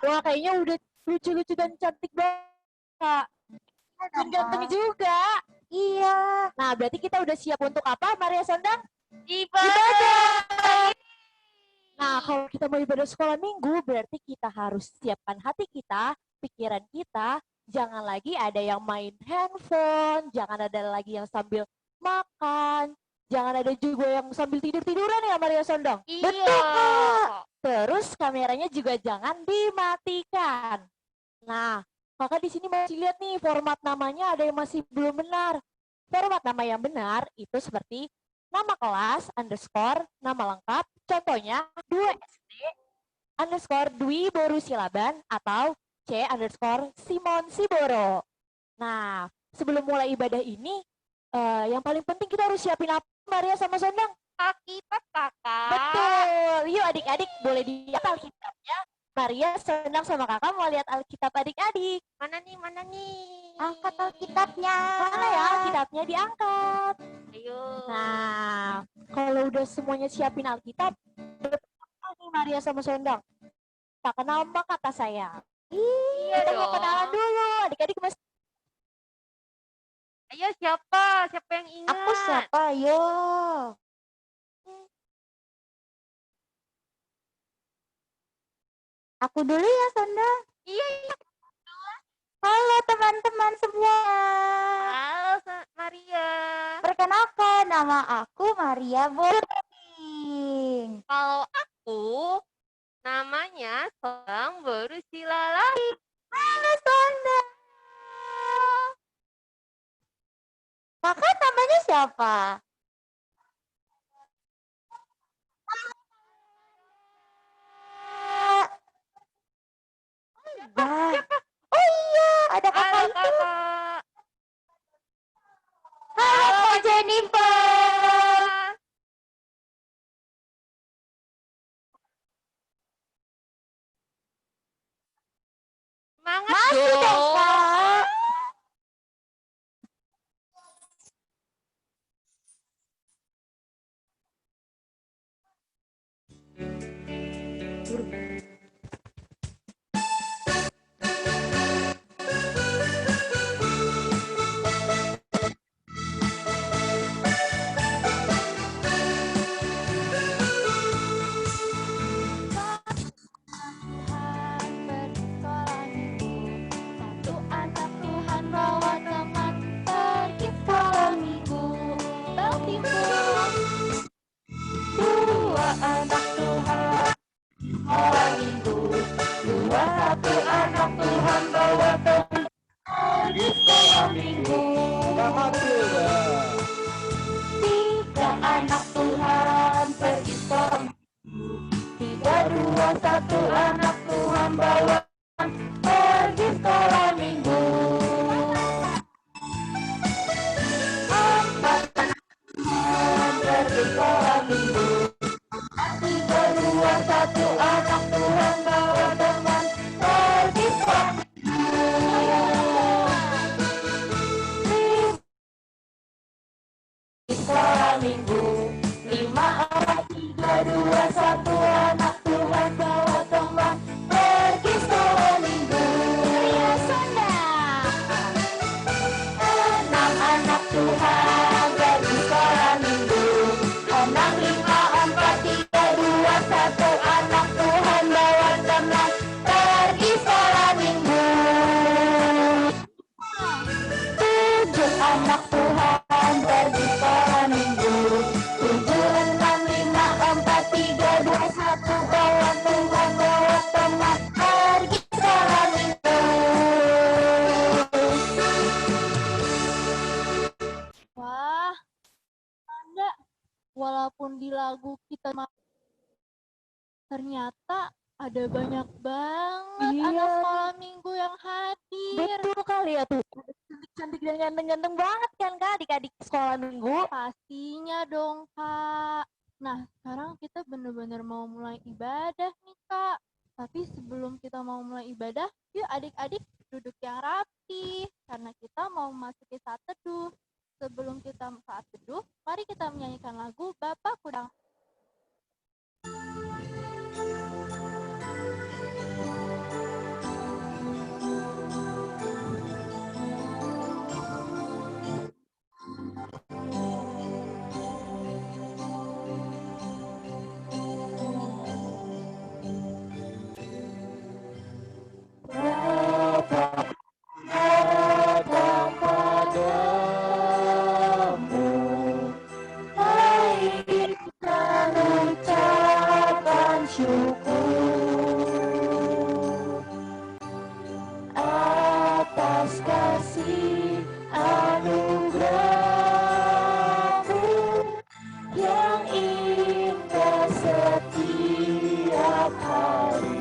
Wah, kayaknya udah lucu-lucu dan cantik banget, Kak. Dan ganteng juga. Iya. Nah, berarti kita udah siap untuk apa, Maria Sondang? Ibadah. Nah, kalau kita mau ibadah sekolah minggu, berarti kita harus siapkan hati kita, pikiran kita. Jangan lagi ada yang main handphone, jangan ada lagi yang sambil makan, jangan ada juga yang sambil tidur-tiduran ya, Maria Sondang. Iya. Betul, Kak. Terus kameranya juga jangan dimatikan. Nah, Kakak di sini masih lihat nih format namanya ada yang masih belum benar. Format nama yang benar itu seperti nama kelas underscore nama lengkap. Contohnya 2SD underscore Dwi Boru Silaban atau C underscore Simon Siboro. Nah, sebelum mulai ibadah ini, yang paling penting kita harus siapin apa, Maria sama Sondang? Alkitab, Kakak. Betul. Yuk adik-adik boleh lihat Alkitabnya. Maria, Sondang sama kakak mau lihat Alkitab adik-adik. Mana nih? Angkat Alkitabnya. Mana ya Alkitabnya diangkat. Ayo. Nah, kalau udah semuanya siapin Alkitab, nih Maria sama Sondang. Tak kenal maka kata saya. Iya kita dong. mau kenalan dulu. Adik-adik masih. Ayo siapa? Siapa yang ingat? Aku siapa? Ayo. Aku dulu ya, Sondang. Iya. Halo teman-teman semua. Halo Maria. Perkenalkan, nama aku Maria Boring. Kalau aku namanya Sondang Boru Silalari. Halo Sondang. Kakak namanya siapa? Oh iya, ada kakak Halo, itu. Kakak. Halo Kak Jennifer. Semangat Masih dong, Kak. Satu anak Tuhan bawa pergi sekolah minggu. Empat anak Tuhan pergi sekolah minggu. Tiga, dua, satu anak Tuhan bawa teman pergi sekolah minggu. Sekolah minggu. Lima, empat, tiga, dua, satu anak Tuhan bawa teman pergi sekolah minggu. Maria Sondang. Enam anak Tuhan pergi sekolah minggu. Enam, lima, empat, tiga, dua, satu anak Tuhan bawa teman pergi sekolah minggu. Tujuh anak Tuhan pergi sekolah minggu. Tujuh, enam, lima, empat, tiga, dua, satu bawa Tuhan bawa teman pergi sekolah minggu. Wah, Anda, walaupun di lagu kita ternyata ada banyak banget anak sekolah minggu yang hadir. Betul kali ya tuh. Cantik-cantik dan ganteng-ganteng banget kan Kak adik-adik sekolah minggu. Pastinya dong, Kak. Nah, sekarang kita bener-bener mau mulai ibadah nih, Kak. Tapi sebelum kita mau mulai ibadah, yuk adik-adik duduk yang rapi. Karena kita mau memasuki saat teduh. Sebelum kita saat teduh, mari kita menyanyikan lagu Bapak Kudang. syukur atas kasih anugerah-Mu yang indah setiap hari.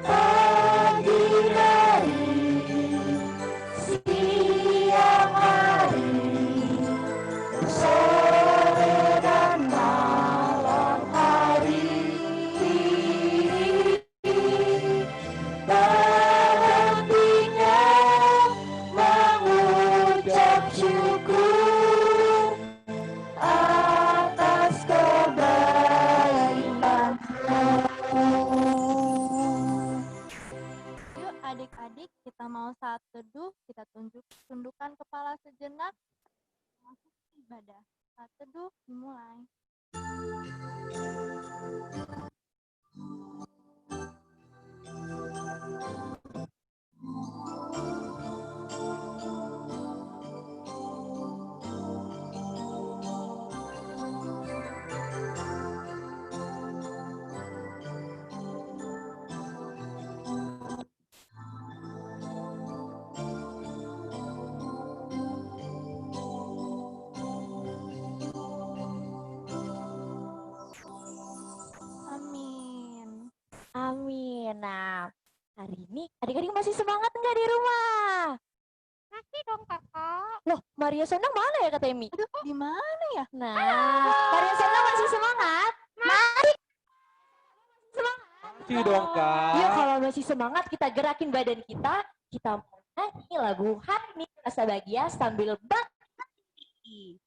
Pagi hari, siang hari, sore dan malam hari, berhentinya mengucap syukur atas kebaikan-Mu. Yuk adik-adik, kita mau saat teduh, kita tundukkan kepala sejenak, masuk ibadah. Saat teduh dimulai. Amin. Amin. Nah, hari ini adik-adik masih semangat nggak di rumah? Masih dong kakak. Loh, Maria Sonang mana ya Kak Temi? Aduh, di mana ya? Nah, Maria Sonang masih semangat? Masih semangat. Masih dong, Kak. Yuk kalau masih semangat kita gerakin badan kita mau nyanyi lagu Hari Ini Rasa Bahagia sambil bangkit.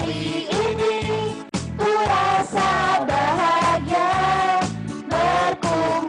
Hari ini ku rasa bahagia berkumpul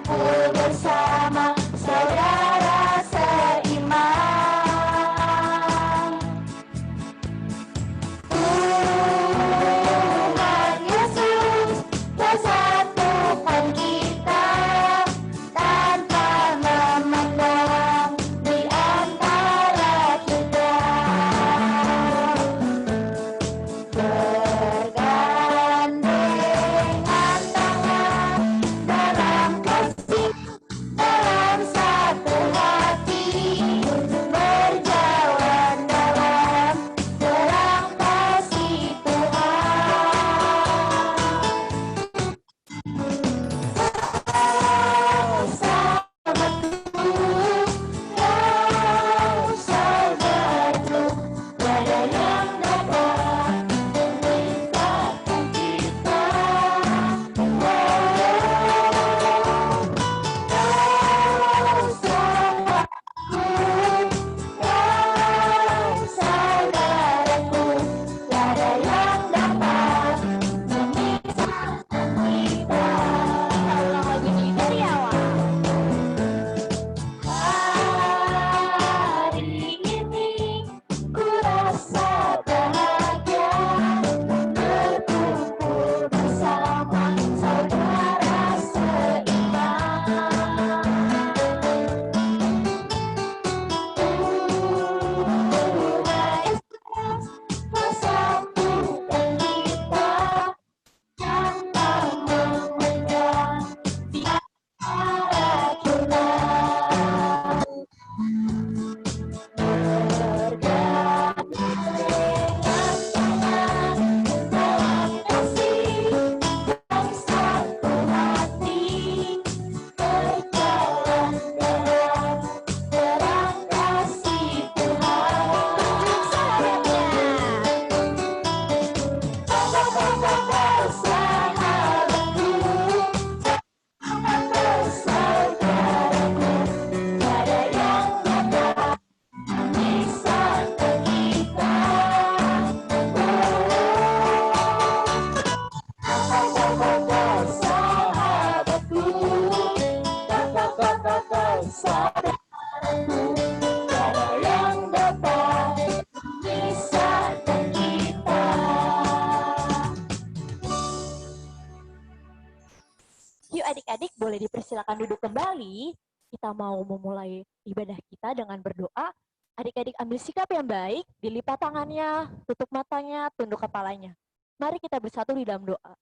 boleh dipersilakan duduk kembali. Kita mau memulai ibadah kita dengan berdoa. Adik-adik ambil sikap yang baik, dilipat tangannya, tutup matanya, tunduk kepalanya. Mari kita bersatu di dalam doa.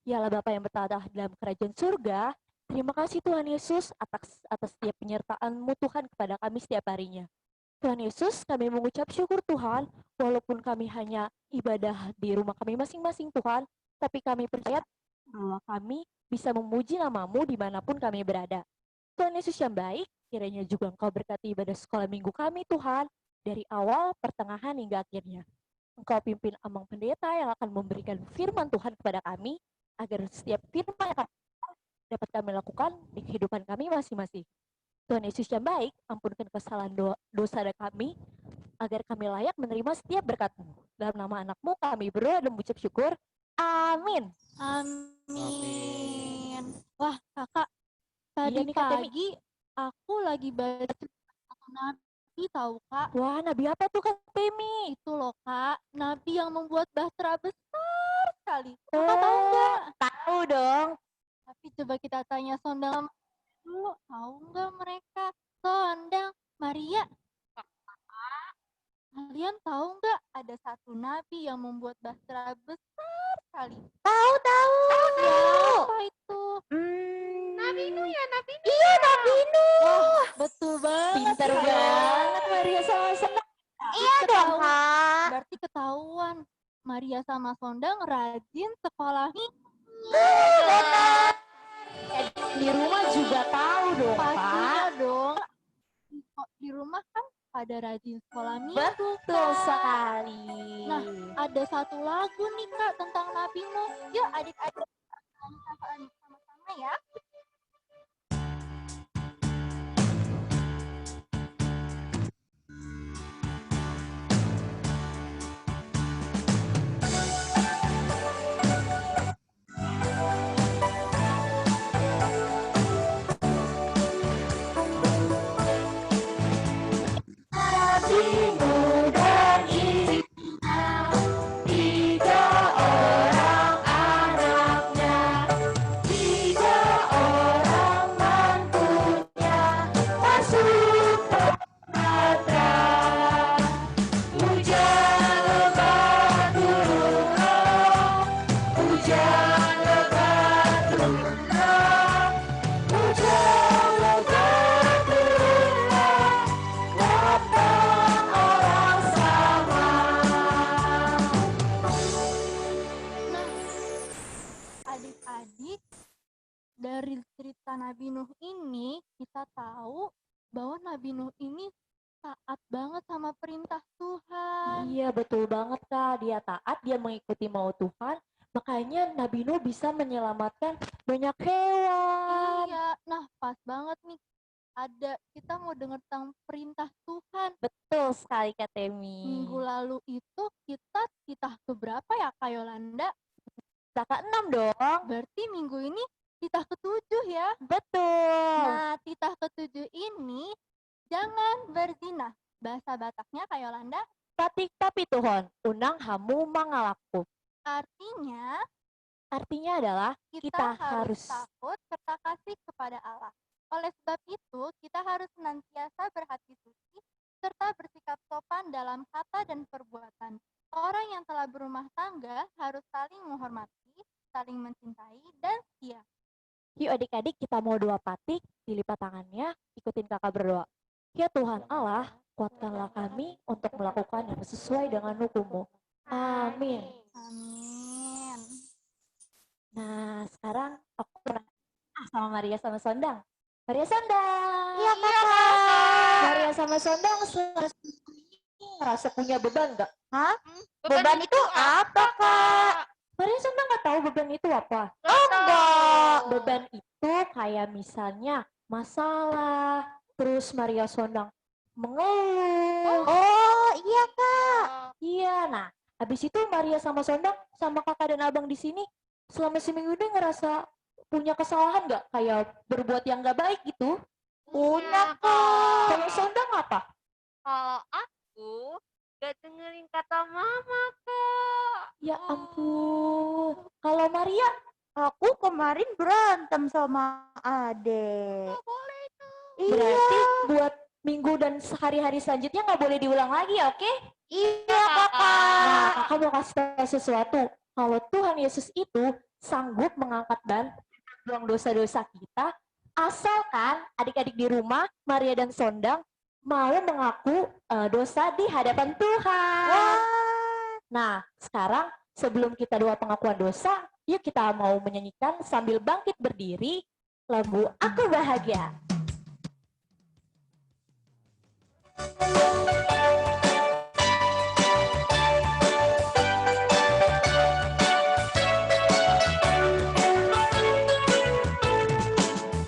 Ya Allah Bapa yang bertata dalam kerajaan surga, terima kasih Tuhan Yesus atas setiap penyertaan-Mu Tuhan kepada kami setiap harinya. Tuhan Yesus, kami mengucap syukur Tuhan, walaupun kami hanya ibadah di rumah kami masing-masing Tuhan, tapi kami percaya bahwa kami bisa memuji nama-Mu dimanapun kami berada. Tuhan Yesus yang baik, kiranya juga Engkau berkati ibadah sekolah minggu kami Tuhan, dari awal, pertengahan, hingga akhirnya. Engkau pimpin amang pendeta yang akan memberikan firman Tuhan kepada kami, agar setiap firman yang dapat kami lakukan di kehidupan kami masing-masing. Tuhan Yesus yang baik, ampunkan kesalahan dosa kami, agar kami layak menerima setiap berkat-Mu. Dalam nama anak-Mu kami berdoa dan mengucap syukur. Amin. Amin. Wah, kakak, tadi Iya nih, Kak Temi. pagi aku lagi baca satu nabi tahu kak. Wah, nabi apa tuh Kak Temi? Itu loh kak, nabi yang membuat bahtera besar sekali. Kakak tahu nggak? Tahu dong. Tapi coba kita tanya Sondang dulu, tahu nggak mereka? Sondang, Maria, kalian tahu nggak ada satu nabi yang membuat bahtera besar sekali? Tahu. Siapa itu? Nabi Nuh ya, Nabi Nuh. Iya, Nabi Nuh. Wah, betul banget. Pintar ya. banget Maria sama Sondang. Iya dong, Ketahuan. Kak. Berarti ketahuan Maria sama Sondang rajin sekolah Di rumah juga tahu dong, pastinya Pak. dong. Di rumah kan pada rajin sekolah minggu. Betul Kak. sekali. Nah, ada satu lagu nih Kak tentang Nabi Nuh. Yuk adik-adik sama-sama ya. Nabi Nuh dan istrinya, 3 orang anaknya, 3 orang mantunya, masuk ke bahtera. Hujan lebat turunlah, hujan lebat turunlah, hujan lebat turunlah, 8 orang selamat. Nah, adik-adik, dari cerita Nabi Nuh ini kita tahu bahwa Nabi Nuh ini taat banget sama perintah Tuhan. Iya, betul banget Kak. Dia taat, dia mengikuti mau Tuhan. Makanya Nabi Nuh bisa menyelamatkan banyak hewan. Iya, nah pas banget nih. Kita mau dengar tentang perintah Tuhan. Betul sekali Kak Temi. Minggu lalu itu kita titah keberapa ya Kak Yolanda? Kita ke-6 dong. Berarti minggu ini titah ke-7 ya. Betul. Nah, titah ke-7 ini jangan berzina. Bahasa Bataknya Kak Yolanda Tapi Tuhan, unang hamu mangalaku. artinya Artinya adalah kita harus takut serta kasih kepada Allah. Oleh sebab itu, kita harus senantiasa berhati suci serta bersikap sopan dalam kata dan perbuatan. Orang yang telah berumah tangga harus saling menghormati, saling mencintai, dan setia. Yuk adik-adik kita mau doa patik, dilipat tangannya, ikutin kakak berdoa. Ya Tuhan Allah, kuatkanlah kami untuk melakukan yang sesuai dengan hukum-Mu. Amin. Amin. Nah, sekarang aku pernah sama Maria sama Sondang. Maria Sondang. Iya, Kakak. Maria sama Sondang ngerasa punya beban nggak? Hah? Beban itu apa, Kak? Maria Sondang nggak tahu beban itu apa? Enggak. Beban itu kayak misalnya masalah, terus Maria Sondang mengeluh. Oh, iya, Kak. Iya, nah habis itu Maria sama Sondang sama kakak dan abang di sini selama seminggu ini ngerasa punya kesalahan nggak? Kayak berbuat yang nggak baik gitu? Punya, Kak. Kalau Sondang apa? Kalau aku gak dengerin kata mama, Kak. Ya ampun. Kalau Maria Aku kemarin berantem sama adek. Nggak boleh tuh. Berarti Iya, buat minggu dan sehari-hari selanjutnya nggak boleh diulang lagi, oke? iya Nah, kakak. kakak mau kasih tahu sesuatu. Kalau Tuhan Yesus itu sanggup mengangkat dan buang dosa-dosa kita, asalkan adik-adik di rumah, Maria dan Sondang, mau mengaku dosa di hadapan Tuhan. Wah, Nah, sekarang sebelum kita doa pengakuan dosa, yuk kita mau menyanyikan sambil bangkit berdiri lagu Aku Bahagia.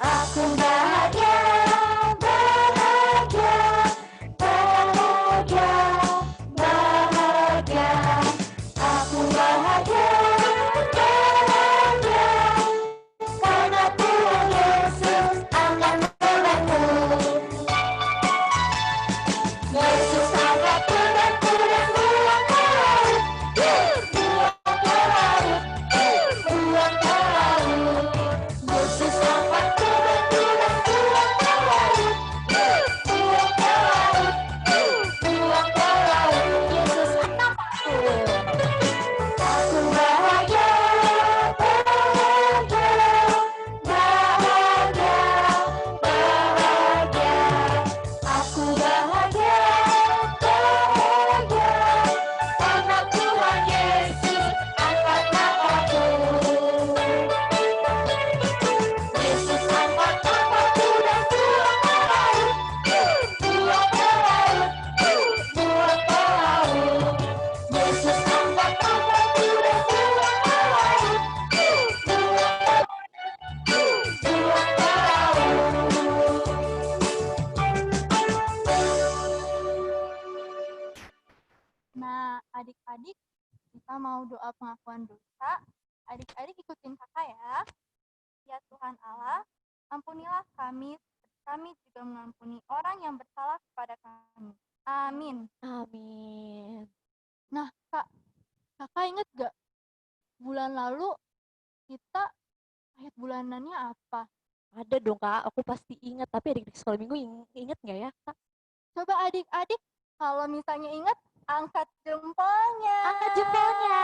aku bahagia, bahagia, bahagia, bahagia. Aku bahagia, bahagia, karena Tuhan Yesus akan membantu. Yesus angkat pedangku dan buang ke laut, buang ke laut, buang ke laut. Yesus angkat pedangku dan buang ke laut, buang ke laut, buang ke laut. Yesus angkat aku. Aku bahagia, bahagia, bahagia, bahagia. Aku bahagia, bahagia, karena Tuhan Yesus angkat namaku. Yesus angkat namaku dan buang ke laut, buang ke laut, buang ke laut. Yesus angkat namaku dan buang ke laut, buang ke laut. Nah, adik-adik, kita mau doa pengakuan dosa. Adik-adik ikutin kakak ya. Ya Tuhan Allah, ampunilah kami, seperti kami juga mengampuni orang yang bersalah kepada kami. Amin. Amin. Nah, Kak, kakak inget gak bulan lalu kita ayat bulanannya apa? Ada dong kak, aku pasti ingat. Tapi adik-adik sekolah minggu inget nggak ya kak? Coba adik-adik, kalau misalnya ingat, angkat jempolnya. Angkat jempolnya.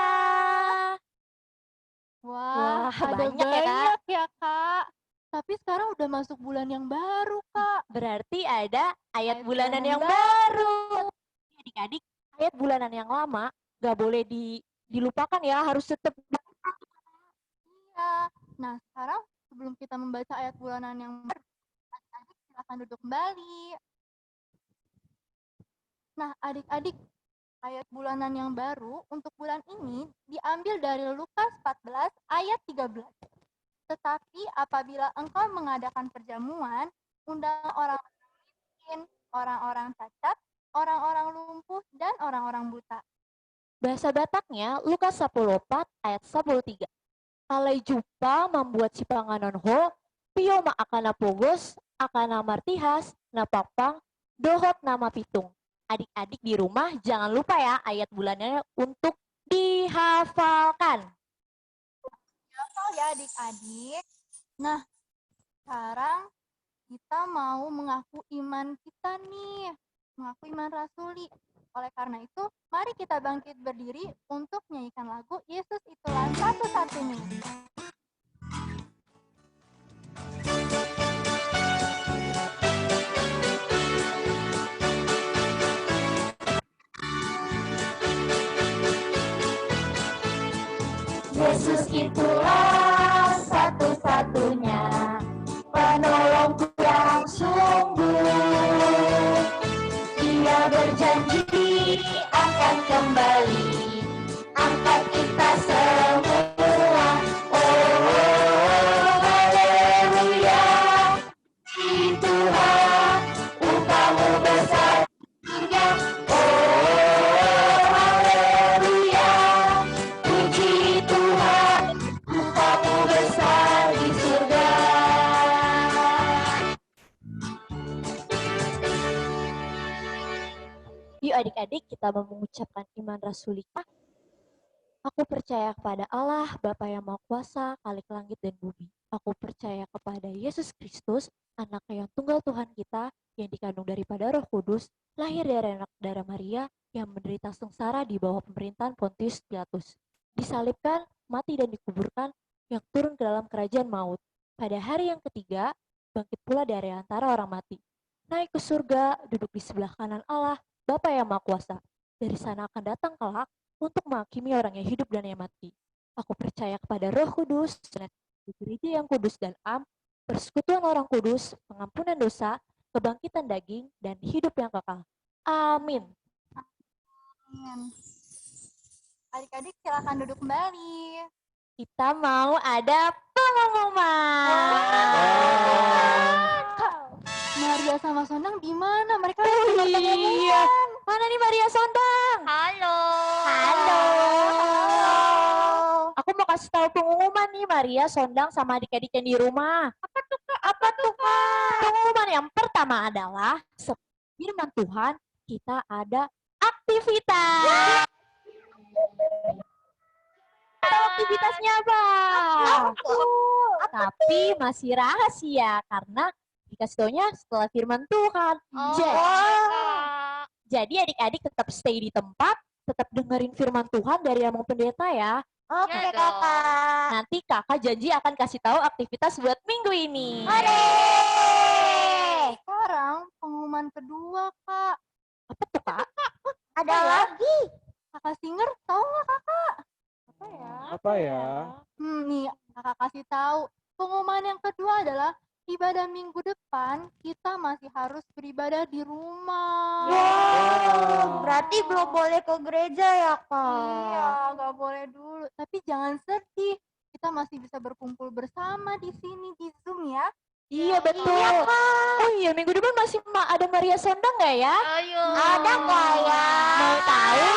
Wah, Wah, ada banyak ya, Kak. banyak ya, Kak. Tapi sekarang udah masuk bulan yang baru, Kak. Berarti ada ayat Ayat bulanan bulanan yang baru. Adik-adik, ayat bulanan yang lama nggak boleh dilupakan ya, harus tetap. Iya. Nah, sekarang sebelum kita membaca ayat bulanan yang baru, adik-adik silakan duduk kembali. Nah, adik-adik, ayat bulanan yang baru untuk bulan ini diambil dari Lukas 14 ayat 13. Tetapi apabila engkau mengadakan perjamuan, undang orang miskin, orang-orang cacat, orang-orang lumpuh, dan orang-orang buta. Bahasa Bataknya Lukas 14 ayat 13. Kalai jumpa membuat si panganon ho, pio ma akana pogos, akana martihas, napapang, dohot nama pitung. Adik-adik di rumah jangan lupa ya ayat bulannya untuk dihafalkan. Hafal ya adik-adik. Nah, sekarang kita mau mengaku iman kita nih, mengaku iman rasuli. Oleh karena itu, mari kita bangkit berdiri untuk menyanyikan lagu Yesus itulah satu-satunya. Yesus itulah satu-satunya penolongku yang sungguh. Dia berjanji akan kembali angkat kita semua. Oh, haleluya. Di Tuhan upahmu besar surga. Oh, haleluya. Puji Tuhan, upahmu besar di surga. Yuk adik-adik kita mau mengucapkan iman rasulika. Aku percaya kepada Allah, Bapa yang Maha Kuasa, Khalik langit dan bumi. Aku percaya kepada Yesus Kristus, anak yang tunggal Tuhan kita, yang dikandung daripada Roh Kudus, lahir dari anak darah Maria, yang menderita sengsara di bawah pemerintahan Pontius Pilatus. Disalibkan, mati dan dikuburkan, yang turun ke dalam kerajaan maut. Pada hari yang ketiga, bangkit pula dari antara orang mati. Naik ke surga, duduk di sebelah kanan Allah, Bapa yang Maha Kuasa. Dari sana akan datang kelak untuk menghakimi orang yang hidup dan yang mati. Aku percaya kepada Roh Kudus, gereja yang kudus dan am, persekutuan orang kudus, pengampunan dosa, kebangkitan daging, dan hidup yang kekal. Amin. Adik-adik silakan duduk kembali. Kita mau ada pengumuman. Maria sama Sondang di mana? Mereka Iya. Mana nih Maria Sondang? Halo. Halo. Aku mau kasih tahu pengumuman nih Maria, Sondang sama adik-adik yang di rumah. Apa tuh Kak? Pengumuman yang pertama adalah firman Tuhan, kita ada aktivitas. Aktivitasnya apa? Tapi masih rahasia karena dikasih taunya setelah firman Tuhan. Oh, Ja- Jadi adik-adik tetap stay di tempat, tetap dengerin firman Tuhan dari Among Pendeta ya. Oke, Kakak. Nanti kakak janji akan kasih tahu aktivitas buat minggu ini. Sekarang pengumuman kedua, Kak. Apa tuh Kak? Ada lagi. Kakak Singer tahu nggak, Kakak? Apa ya? Nih, Kakak kasih tahu. Pengumuman yang kedua adalah ibadah minggu depan kita masih harus beribadah di rumah. Berarti belum boleh ke gereja ya, Kak? Iya, nggak boleh dulu. Tapi jangan sedih. Kita masih bisa berkumpul bersama di sini di Zoom ya. Iya betul. Oh iya minggu depan masih ada Maria Sondang nggak ya? Ayo. Ada nggak ya? Mau tahu?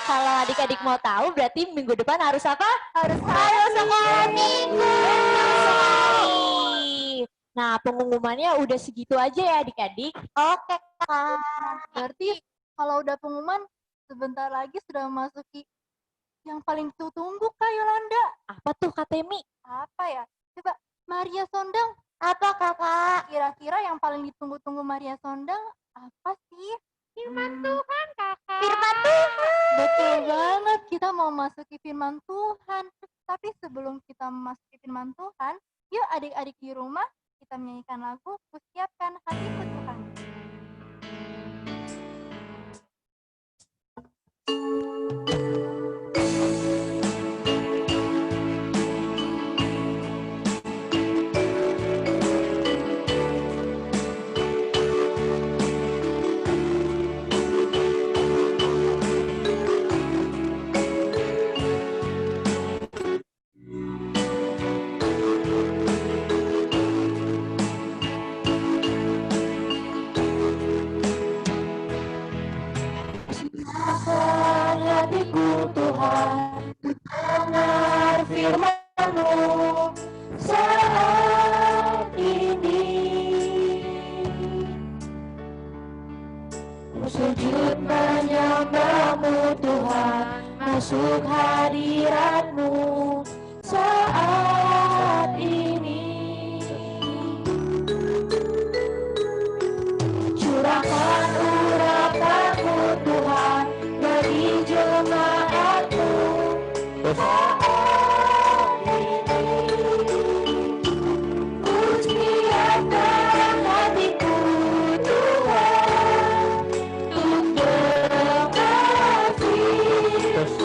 Kalau adik-adik mau tahu berarti minggu depan harus apa? Harus sekolah minggu. Nah pengumumannya udah segitu aja ya adik-adik. Oke, Kak. Berarti kalau udah pengumuman sebentar lagi sudah memasuki yang paling ditunggu, Kak Yolanda. Apa tuh Kak Temi? Apa ya? Coba Maria Sondang. Apa, Kakak? Kira-kira yang paling ditunggu-tunggu Maria Sondang apa sih? Firman Tuhan, Kakak. Firman Tuhan. Betul banget, kita mau masuki firman Tuhan. Tapi sebelum kita memasuki firman Tuhan, yuk adik-adik di rumah kita menyanyikan lagu Kusiapkan Hatiku Tuhan. Hatiku Tuhan, dengar firman-Mu saat ini. Ku sujud menyembah-Mu Tuhan, masuk hadirat-Mu saat ini. Curahkan urapan-Mu Tuhan bagi jemaat-Mu saat ini. Kusiapkan hatiku Tuhan untuk dengar firman-Mu.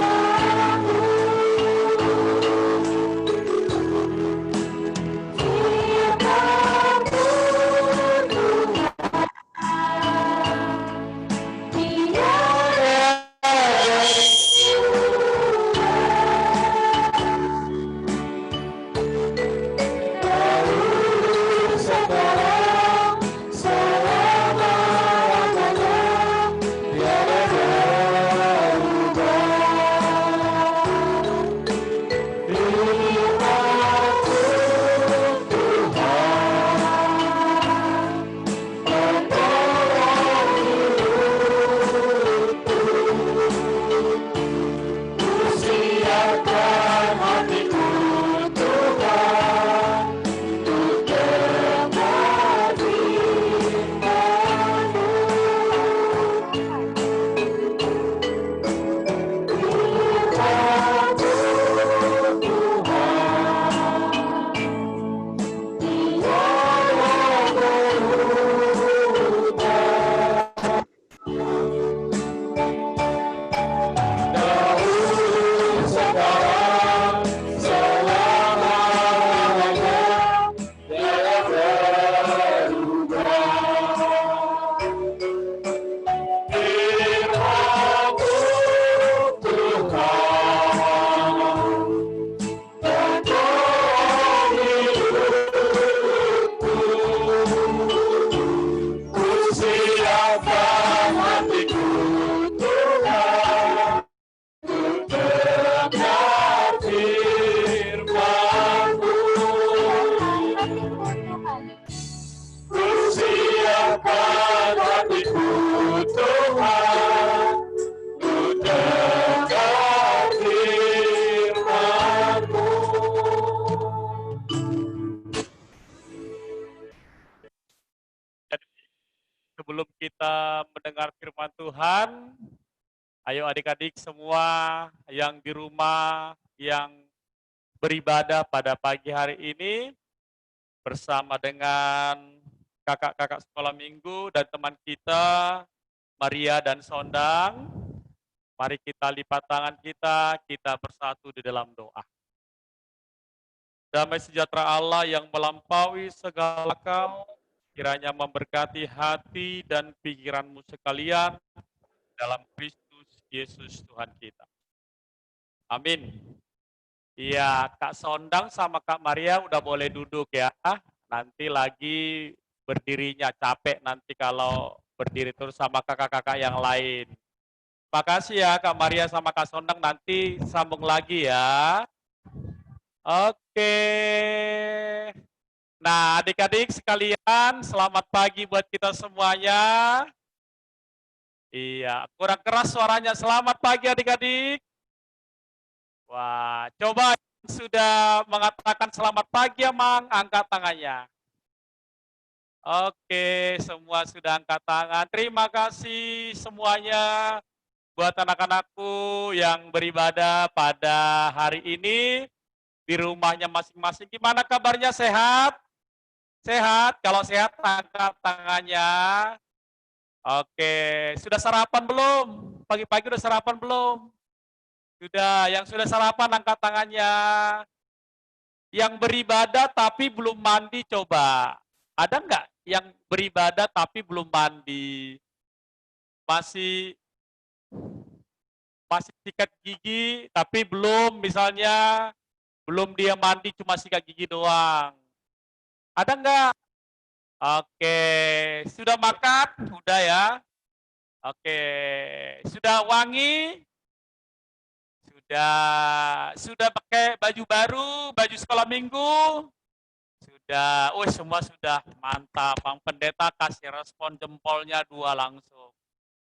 mendengar firman Tuhan. Ayo adik-adik semua yang di rumah, yang beribadah pada pagi hari ini, bersama dengan kakak-kakak sekolah minggu dan teman kita, Maria dan Sondang. Mari kita lipat tangan kita bersatu di dalam doa. Damai sejahtera Allah yang melampaui segala akal, kiranya memberkati hati dan pikiranmu sekalian dalam Kristus Yesus Tuhan kita. Amin. Iya, Kak Sondang sama Kak Maria udah boleh duduk ya. Nanti lagi berdirinya capek nanti kalau berdiri terus sama kakak-kakak yang lain. Makasih ya Kak Maria sama Kak Sondang, nanti sambung lagi ya. Oke. Nah, adik-adik sekalian, selamat pagi buat kita semuanya. Iya, kurang keras suaranya. Selamat pagi adik-adik. Wah, coba yang sudah mengatakan selamat pagi ya, Mang, angkat tangannya. Oke, semua sudah angkat tangan. Terima kasih semuanya buat anak-anakku yang beribadah pada hari ini di rumahnya masing-masing. Gimana kabarnya, sehat? Sehat? Kalau sehat, angkat tangannya. Oke, sudah sarapan belum? Pagi-pagi udah sarapan belum? Sudah, yang sudah sarapan angkat tangannya. Yang beribadah tapi belum mandi coba. Ada nggak yang beribadah tapi belum mandi? Masih sikat gigi tapi belum, misalnya belum dia mandi, cuma sikat gigi doang. Ada nggak? Oke, sudah makan? Udah ya. Oke, sudah wangi? Sudah pakai baju baru, baju sekolah minggu? Sudah. Oh, semua sudah. Mantap. Bang Pendeta kasih respon jempolnya 2 langsung.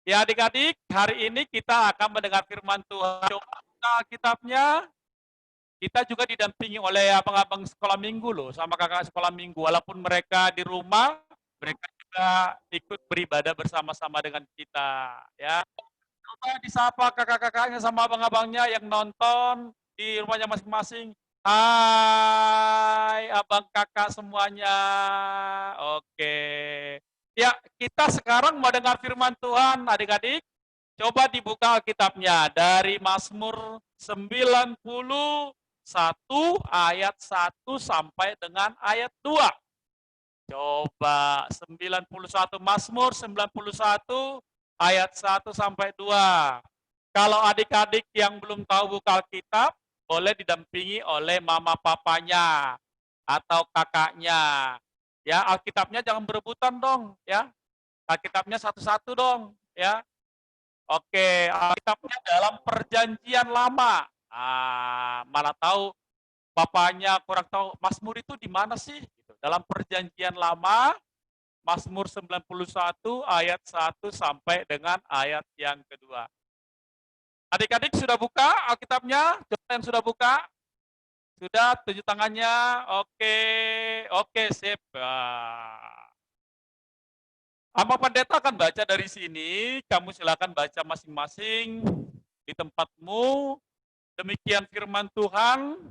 Ya adik-adik, hari ini kita akan mendengar firman Tuhan. Coba buka kitabnya. Kita juga didampingi oleh abang-abang sekolah minggu loh, sama kakak sekolah minggu. Walaupun mereka di rumah, mereka juga ikut beribadah bersama-sama dengan kita. Ya, coba disapa kakak-kakaknya sama abang-abangnya yang nonton di rumahnya masing-masing. Hai, abang kakak semuanya. Oke. Ya, kita sekarang mau dengar firman Tuhan, adik-adik. Coba dibuka Alkitabnya dari Mazmur 91 ayat 1 sampai dengan ayat 2. Coba 91, Mazmur 91 ayat 1 sampai 2. Kalau adik-adik yang belum tahu buka Alkitab, boleh didampingi oleh mama papanya atau kakaknya. Ya, Alkitabnya jangan berebutan dong, ya. Alkitabnya satu-satu dong, ya. Oke, Alkitabnya dalam Perjanjian Lama. Malah tahu bapaknya kurang tahu Mazmur itu di mana sih? Gitu. Dalam Perjanjian Lama, Mazmur 91 ayat 1 sampai dengan ayat yang kedua. Adik-adik sudah buka Alkitabnya? Coba yang sudah buka? Sudah, tunjuk tangannya. Oke, sip. Ama Pendeta akan baca dari sini, kamu silakan baca masing-masing di tempatmu. Demikian firman Tuhan,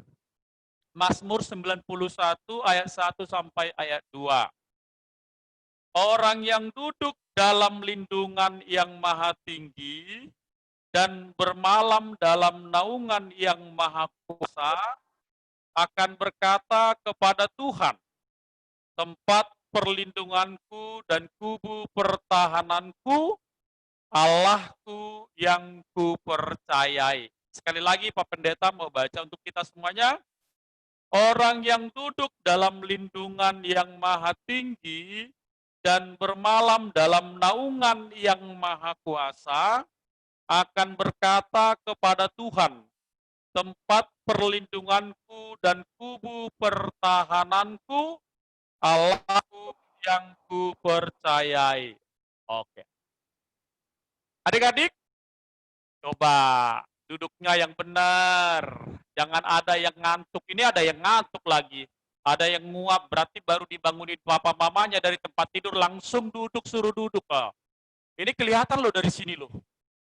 Mazmur 91 ayat 1 sampai ayat 2. Orang yang duduk dalam lindungan yang maha tinggi dan bermalam dalam naungan yang maha kuasa akan berkata kepada Tuhan, tempat perlindunganku dan kubu pertahananku, Allahku yang kupercayai. Sekali lagi Pak Pendeta mau baca untuk kita semuanya. Orang yang duduk dalam lindungan yang maha tinggi dan bermalam dalam naungan yang maha kuasa akan berkata kepada Tuhan, tempat perlindunganku dan kubu pertahananku, Allahku yang kupercayai. Oke. Adik-adik, coba duduknya yang benar. Jangan ada yang ngantuk. Ini ada yang ngantuk lagi. Ada yang nguap, berarti baru dibangunin papa mamanya dari tempat tidur, langsung duduk, suruh duduk. Ini kelihatan loh dari sini loh.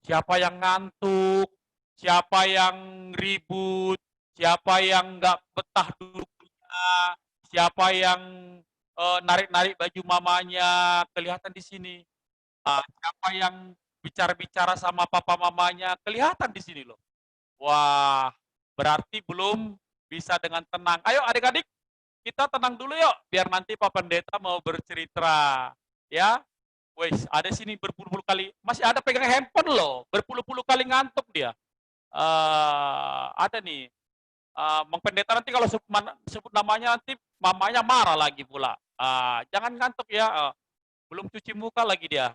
Siapa yang ngantuk, siapa yang ribut, siapa yang nggak betah duduknya, siapa yang narik-narik baju mamanya, kelihatan di sini. Siapa yang bicara-bicara sama papa mamanya, kelihatan di sini loh. Wah, berarti belum bisa dengan tenang. Ayo adik-adik, kita tenang dulu yuk, biar nanti Pak Pendeta mau bercerita. Ya, wes ada sini berpuluh-puluh kali, masih ada pegang handphone loh, berpuluh-puluh kali ngantuk dia. Ada nih, Mang Pendeta nanti kalau sebut namanya nanti mamanya marah lagi pula. Jangan ngantuk ya, belum cuci muka lagi dia.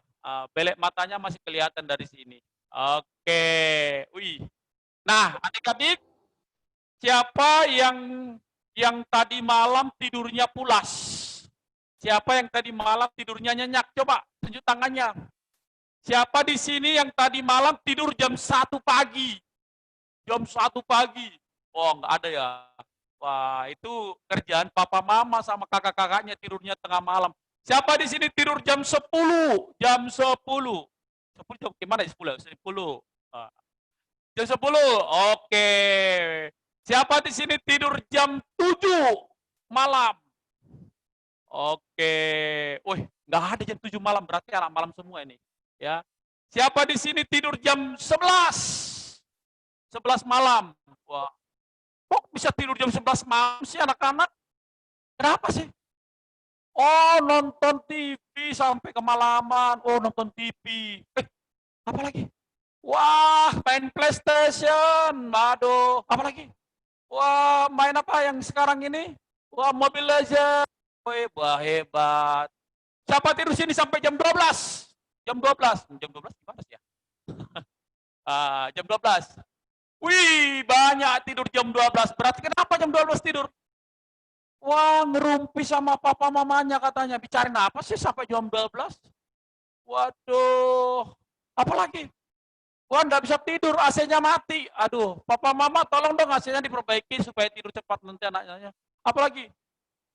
Belek matanya masih kelihatan dari sini. Oke, wih. Nah, adik-adik, siapa yang tadi malam tidurnya pulas? Siapa yang tadi malam tidurnya nyenyak? Coba tunjuk tangannya. Siapa di sini yang tadi malam tidur jam 1 pagi? Jam 1 pagi. Oh, nggak ada ya. Wah, itu kerjaan papa mama sama kakak-kakaknya tidurnya tengah malam. Siapa di sini tidur jam 10? Jam 10. 10 jam gimana? 10. 10. Jam 10. Oke. Siapa di sini tidur jam 7 malam? Oke. Wih, nggak ada jam 7 malam, berarti anak malam semua ini. Ya. Siapa di sini tidur jam 11? 11 malam. Wah. Kok bisa tidur jam 11 malam sih anak-anak? Kenapa sih? Oh, nonton TV sampai kemalaman. Oh, nonton TV. Apa lagi? Wah, main PlayStation. Aduh, apa lagi? Wah, main apa yang sekarang ini? Wah, Mobile Legends. Wah, hebat. Siapa tidur sini sampai jam 12? Jam 12. Jam 12 gimana sih ya? Jam 12. Wih, banyak tidur jam 12. Berarti kenapa jam 12 tidur? Wah, ngerumpi sama papa mamanya katanya. Bicarain apa sih sampai jam 12? Waduh. Apalagi? Wah, nggak bisa tidur, AC-nya mati. Aduh, papa mama tolong dong AC-nya diperbaiki supaya tidur cepat nanti anaknya. Apalagi?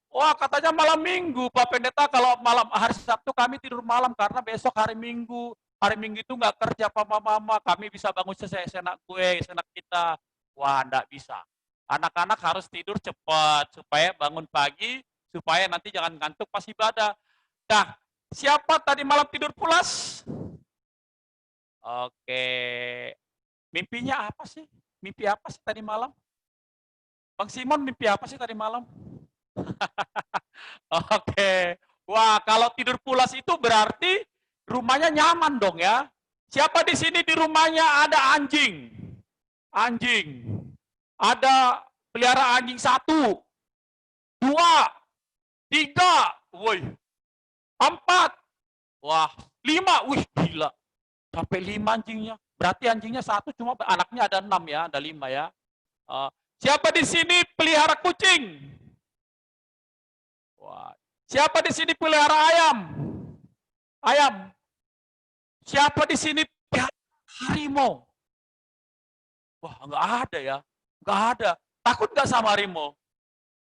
Wah, katanya malam minggu, Pak Pendeta, kalau malam hari Sabtu kami tidur malam karena besok hari Minggu. Hari Minggu itu nggak kerja papa mama, kami bisa bangun sesenak gue, senak kita. Wah, nggak bisa. Anak-anak harus tidur cepat supaya bangun pagi, supaya nanti jangan ngantuk pas ibadah. Nah, siapa tadi malam tidur pulas? Oke. Mimpinya apa sih? Mimpi apa sih tadi malam? Bang Simon mimpi apa sih tadi malam? Oke. Wah, kalau tidur pulas itu berarti rumahnya nyaman dong ya. Siapa di sini di rumahnya ada anjing? Anjing. Ada pelihara anjing 1, 2, 3, woi, 4, wah, 5, wih gila, sampai 5 anjingnya. Berarti anjingnya 1, cuma anaknya ada 6 ya, ada 5 ya. Siapa di sini pelihara kucing? Wah, siapa di sini pelihara ayam? Ayam. Siapa di sini pelihara harimau? Wah, nggak ada ya. Nggak ada. Takut nggak sama harimau?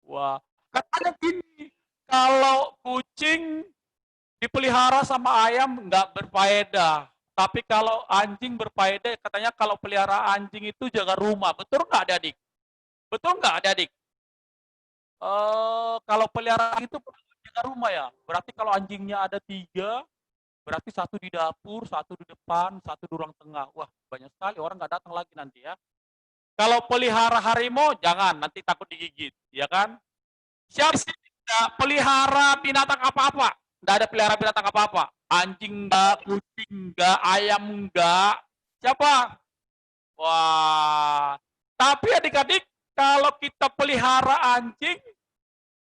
Wah, katanya gini, kalau kucing dipelihara sama ayam nggak berfaedah. Tapi kalau anjing berfaedah, katanya kalau pelihara anjing itu jaga rumah. Betul nggak adik-adik? Betul nggak adik-adik? Kalau pelihara itu jaga rumah ya. Berarti kalau anjingnya ada 3, berarti 1 di dapur, 1 di depan, 1 di ruang tengah. Wah, banyak sekali orang nggak datang lagi nanti ya. Kalau pelihara harimau, jangan, nanti takut digigit, ya kan? Siapa sih tidak pelihara binatang apa-apa? Nggak ada pelihara binatang apa-apa. Anjing enggak, kucing enggak, ayam enggak. Siapa? Wah. Tapi adik-adik, kalau kita pelihara anjing,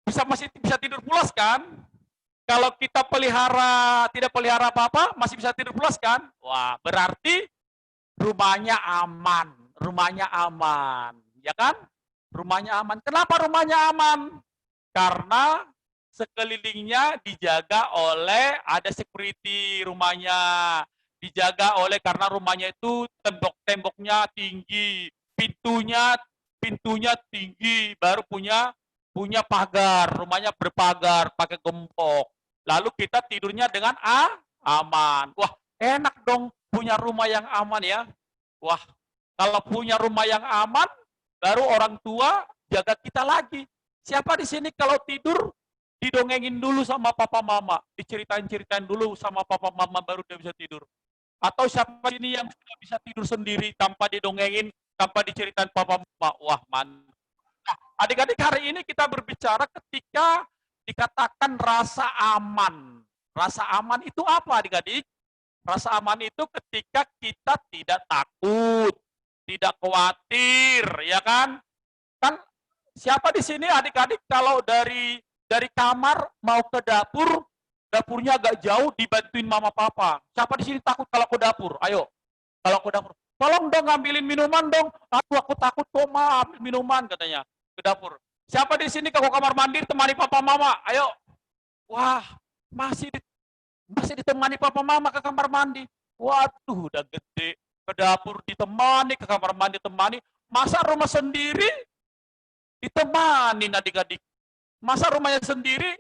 masih bisa tidur pulas kan? Kalau kita tidak pelihara apa-apa, masih bisa tidur pulas kan? Wah, berarti rumahnya aman. Rumahnya aman, ya kan? Rumahnya aman. Kenapa rumahnya aman? Karena sekelilingnya dijaga oleh ada security rumahnya. Dijaga oleh karena rumahnya itu tembok-temboknya tinggi, pintunya tinggi, baru punya pagar, rumahnya berpagar, pakai gembok. Lalu kita tidurnya dengan aman. Wah, Enak dong punya rumah yang aman ya. Wah, kalau punya rumah yang aman, baru orang tua jaga kita lagi. Siapa di sini kalau tidur, didongengin dulu sama papa mama, diceritain-ceritain dulu sama papa mama baru dia bisa tidur. Atau siapa ini yang sudah bisa tidur sendiri tanpa didongengin, tanpa diceritain papa mama. Wah, mantap. Nah, adik-adik hari ini kita berbicara ketika dikatakan rasa aman. Rasa aman itu apa adik-adik? Rasa aman itu ketika kita tidak takut, tidak khawatir, ya kan? Kan siapa di sini adik-adik kalau dari kamar mau ke dapur, dapurnya agak jauh dibantuin mama papa. Siapa di sini takut kalau ke dapur? Ayo, kalau ke dapur. Tolong dong ngambilin minuman dong. Aku takut kok ma, ambil minuman katanya ke dapur. Siapa di sini kalau kamar mandi temani papa mama? Ayo. Wah, masih ditemani papa mama ke kamar mandi. Waduh, udah gede. Ke dapur ditemani, ke kamar mandi temani. Masa rumah sendiri ditemani adik-adik? Masa rumahnya sendiri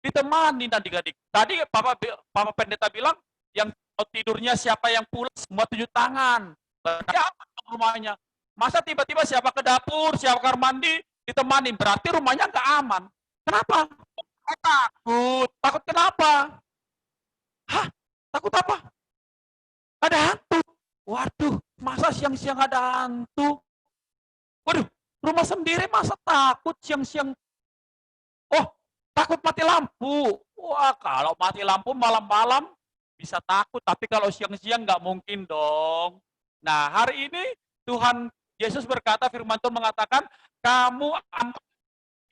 ditemani adik-adik? Tadi Papa Pendeta bilang, yang tidurnya siapa yang pulas, semua tunjuk tangan. Berarti apa rumahnya? Masa tiba-tiba siapa ke dapur, siapa ke kamar mandi, ditemani. Berarti rumahnya nggak aman. Kenapa? Takut. Takut kenapa? Hah? Takut apa? Ada hantu. Waduh, masa siang-siang ada hantu? Waduh, rumah sendiri masa takut siang-siang? Oh, takut mati lampu. Wah, kalau mati lampu malam-malam bisa takut, tapi kalau siang-siang nggak mungkin dong. Nah, hari ini Tuhan Yesus berkata, firman Tuhan mengatakan, kamu aman.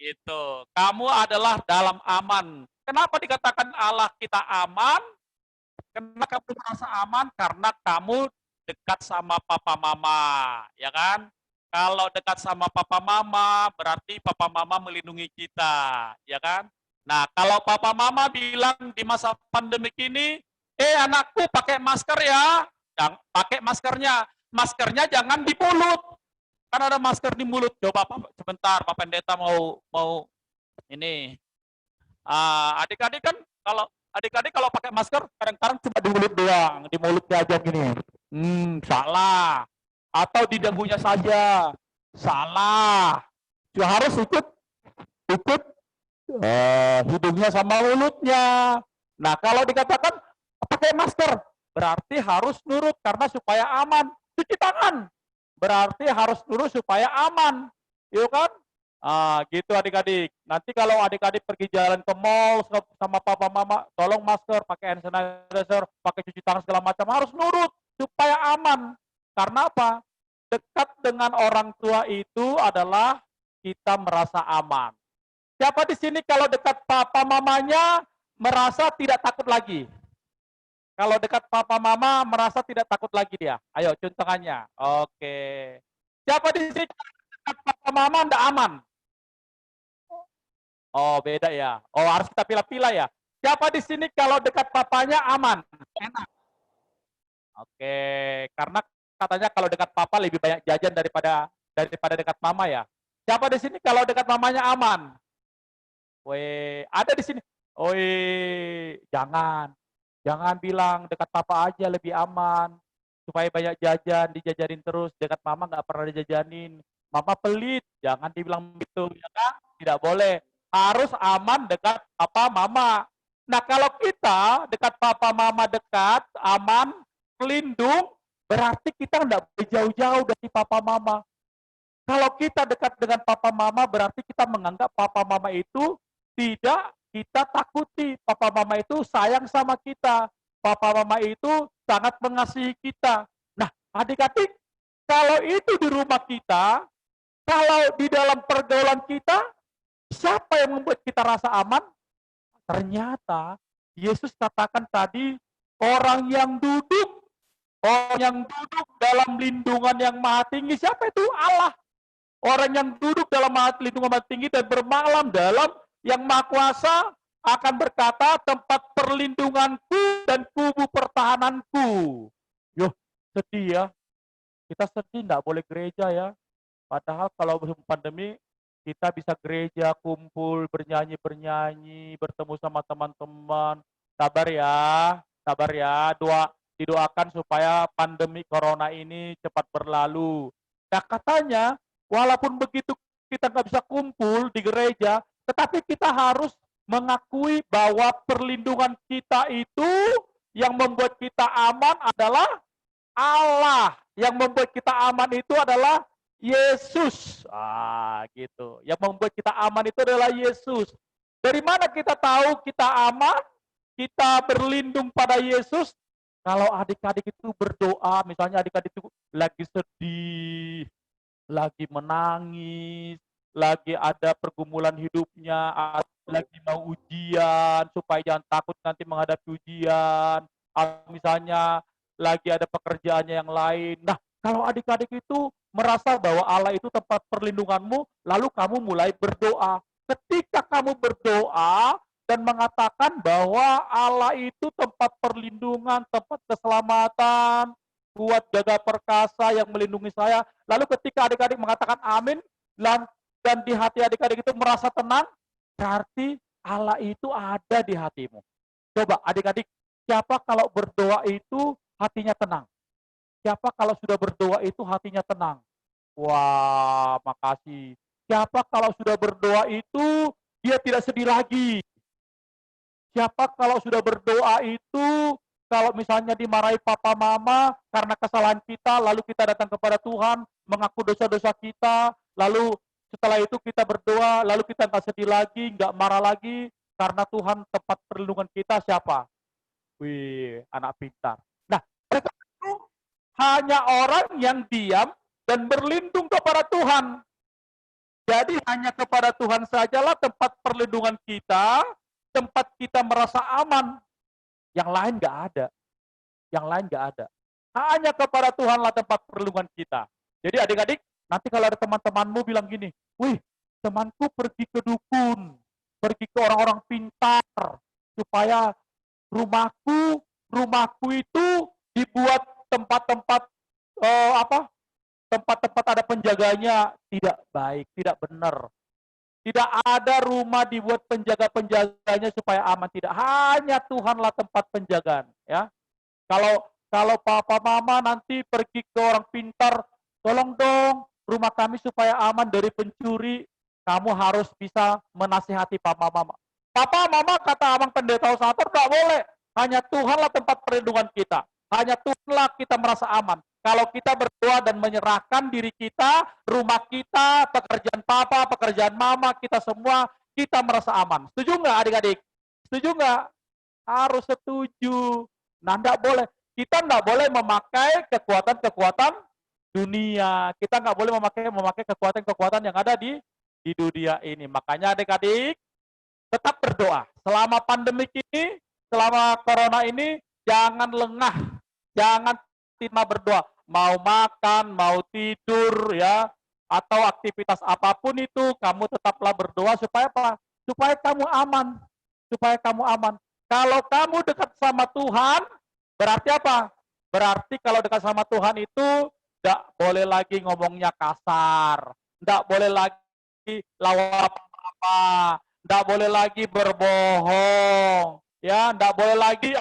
Gitu. Kamu adalah dalam aman. Kenapa dikatakan Allah kita aman? Karena kamu merasa aman karena kamu dekat sama papa mama, ya kan? Kalau dekat sama papa mama, berarti papa mama melindungi kita, ya kan? Nah, kalau papa mama bilang di masa pandemi ini, anakku pakai masker ya, pakai maskernya. Maskernya jangan di mulut. Kan ada masker di mulut. Coba sebentar, Pak Pendeta mau ini. Adik-adik kan kalau pakai masker kadang-kadang cuma di mulut doang, di mulutnya aja gini. Salah. Atau di dagunya saja. Salah. Cuma harus ikut hidungnya sama mulutnya. Nah, kalau dikatakan pakai masker, berarti harus nurut karena supaya aman. Cuci tangan, berarti harus nurut supaya aman. Yuk kan? Gitu adik-adik. Nanti kalau adik-adik pergi jalan ke mall sama papa mama, tolong masker, pakai hand sanitizer, pakai cuci tangan segala macam, harus nurut supaya aman. Karena apa? Dekat dengan orang tua itu adalah kita merasa aman. Siapa di sini kalau dekat papa mamanya merasa tidak takut lagi? Kalau dekat papa mama merasa tidak takut lagi dia. Ayo contohnya. Oke. Siapa di sini dekat papa mama tidak aman? Oh, beda ya. Oh, harus kita pilih-pilih ya. Siapa di sini kalau dekat papanya aman? Enak. Oke, karena katanya kalau dekat papa lebih banyak jajan daripada dekat mama ya. Siapa di sini kalau dekat mamanya aman? Weh, ada di sini. Jangan bilang dekat papa aja lebih aman. Supaya banyak jajan, dijajanin terus. Dekat mama nggak pernah dijajanin. Mama pelit, jangan dibilang gitu, ya kan? Tidak boleh. Harus aman dekat papa mama. Nah, kalau kita dekat papa mama dekat, aman, pelindung, berarti kita nggak boleh jauh-jauh dari papa mama. Kalau kita dekat dengan papa mama, berarti kita menganggap papa mama itu tidak kita takuti. Papa mama itu sayang sama kita. Papa mama itu sangat mengasihi kita. Nah, adik-adik, kalau itu di rumah kita, kalau di dalam pergaulan kita, siapa yang membuat kita rasa aman? Ternyata Yesus katakan tadi, orang yang duduk dalam lindungan yang maha tinggi, siapa itu? Allah. Orang yang duduk dalam lindungan maha tinggi dan bermalam dalam yang maha kuasa akan berkata, tempat perlindunganku dan kubu pertahananku. Yoh, sedih ya. Kita sedih, nggak boleh gereja ya. Padahal kalau musim pandemi, kita bisa gereja, kumpul, bernyanyi-bernyanyi, bertemu sama teman-teman. Sabar ya. Di didoakan supaya pandemi corona ini cepat berlalu. Nah katanya, walaupun begitu kita nggak bisa kumpul di gereja, tetapi kita harus mengakui bahwa perlindungan kita itu yang membuat kita aman adalah Allah. Yang membuat kita aman itu adalah Yesus. Gitu. Yang membuat kita aman itu adalah Yesus. Dari mana kita tahu kita aman? Kita berlindung pada Yesus. Kalau adik-adik itu berdoa, misalnya adik-adik itu lagi sedih, lagi menangis, lagi ada pergumulan hidupnya, lagi mau ujian, supaya jangan takut nanti menghadapi ujian, atau misalnya lagi ada pekerjaannya yang lain. Nah, kalau adik-adik itu merasa bahwa Allah itu tempat perlindunganmu, lalu kamu mulai berdoa. Ketika kamu berdoa dan mengatakan bahwa Allah itu tempat perlindungan, tempat keselamatan, kuat jaga perkasa yang melindungi saya. Lalu ketika adik-adik mengatakan amin, dan di hati adik-adik itu merasa tenang, berarti Allah itu ada di hatimu. Coba adik-adik, siapa kalau berdoa itu hatinya tenang? Siapa kalau sudah berdoa itu hatinya tenang? Wah, makasih. Siapa kalau sudah berdoa itu dia tidak sedih lagi? Siapa kalau sudah berdoa itu kalau misalnya dimarahi papa mama karena kesalahan kita, lalu kita datang kepada Tuhan, mengaku dosa-dosa kita, lalu setelah itu kita berdoa, lalu kita nggak sedih lagi, nggak marah lagi, karena Tuhan tempat perlindungan kita siapa? Wih, anak pintar. Nah, mereka itu hanya orang yang diam dan berlindung kepada Tuhan. Jadi hanya kepada Tuhan sajalah tempat perlindungan kita, tempat kita merasa aman. Yang lain nggak ada. Yang lain nggak ada. Hanya kepada Tuhanlah tempat perlindungan kita. Jadi adik-adik, nanti kalau ada teman-temanmu bilang gini, wih, temanku pergi ke dukun, pergi ke orang-orang pintar, supaya rumahku itu dibuat tempat-tempat tempat-tempat ada penjaganya. Tidak baik, tidak benar. Tidak ada rumah dibuat penjaga-penjaganya supaya aman, tidak. Hanya Tuhanlah tempat penjagaan, ya. Kalau papa mama nanti pergi ke orang pintar, tolong dong rumah kami supaya aman dari pencuri, kamu harus bisa menasihati papa mama. Papa mama kata abang pendeta Osator enggak boleh. Hanya Tuhanlah tempat perlindungan kita. Hanya Tuhanlah kita merasa aman. Kalau kita berdoa dan menyerahkan diri kita, rumah kita, pekerjaan papa, pekerjaan mama, kita semua, kita merasa aman. Setuju nggak adik-adik? Setuju nggak? Harus setuju. Nah, nggak boleh. Kita nggak boleh memakai kekuatan-kekuatan dunia. Kita nggak boleh memakai kekuatan-kekuatan yang ada di dunia ini. Makanya adik-adik, tetap berdoa. Selama pandemi ini, selama corona ini, jangan lengah. Jangan tidak berdoa. Mau makan, mau tidur, ya, atau aktivitas apapun itu, kamu tetaplah berdoa supaya apa? Supaya kamu aman. Supaya kamu aman. Kalau kamu dekat sama Tuhan, berarti apa? Berarti kalau dekat sama Tuhan itu, tidak boleh lagi ngomongnya kasar. Tidak boleh lagi lawan apa-apa. Tidak boleh lagi berbohong. Ya, tidak boleh lagi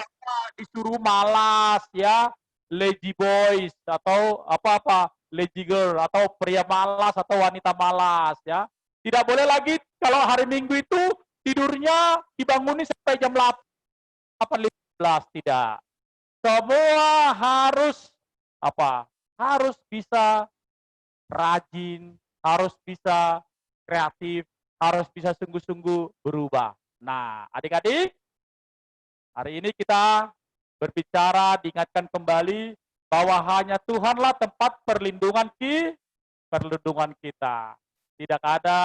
disuruh malas, ya. Lazy boys atau apa-apa, lazy girl atau pria malas atau wanita malas, ya. Tidak boleh lagi kalau hari Minggu itu tidurnya dibangunin sampai jam 8.15, tidak. Semua harus apa? Harus bisa rajin, harus bisa kreatif, harus bisa sungguh-sungguh berubah. Nah, adik-adik, hari ini kita berbicara, diingatkan kembali bahwa hanya Tuhanlah tempat perlindungan kita. Tidak ada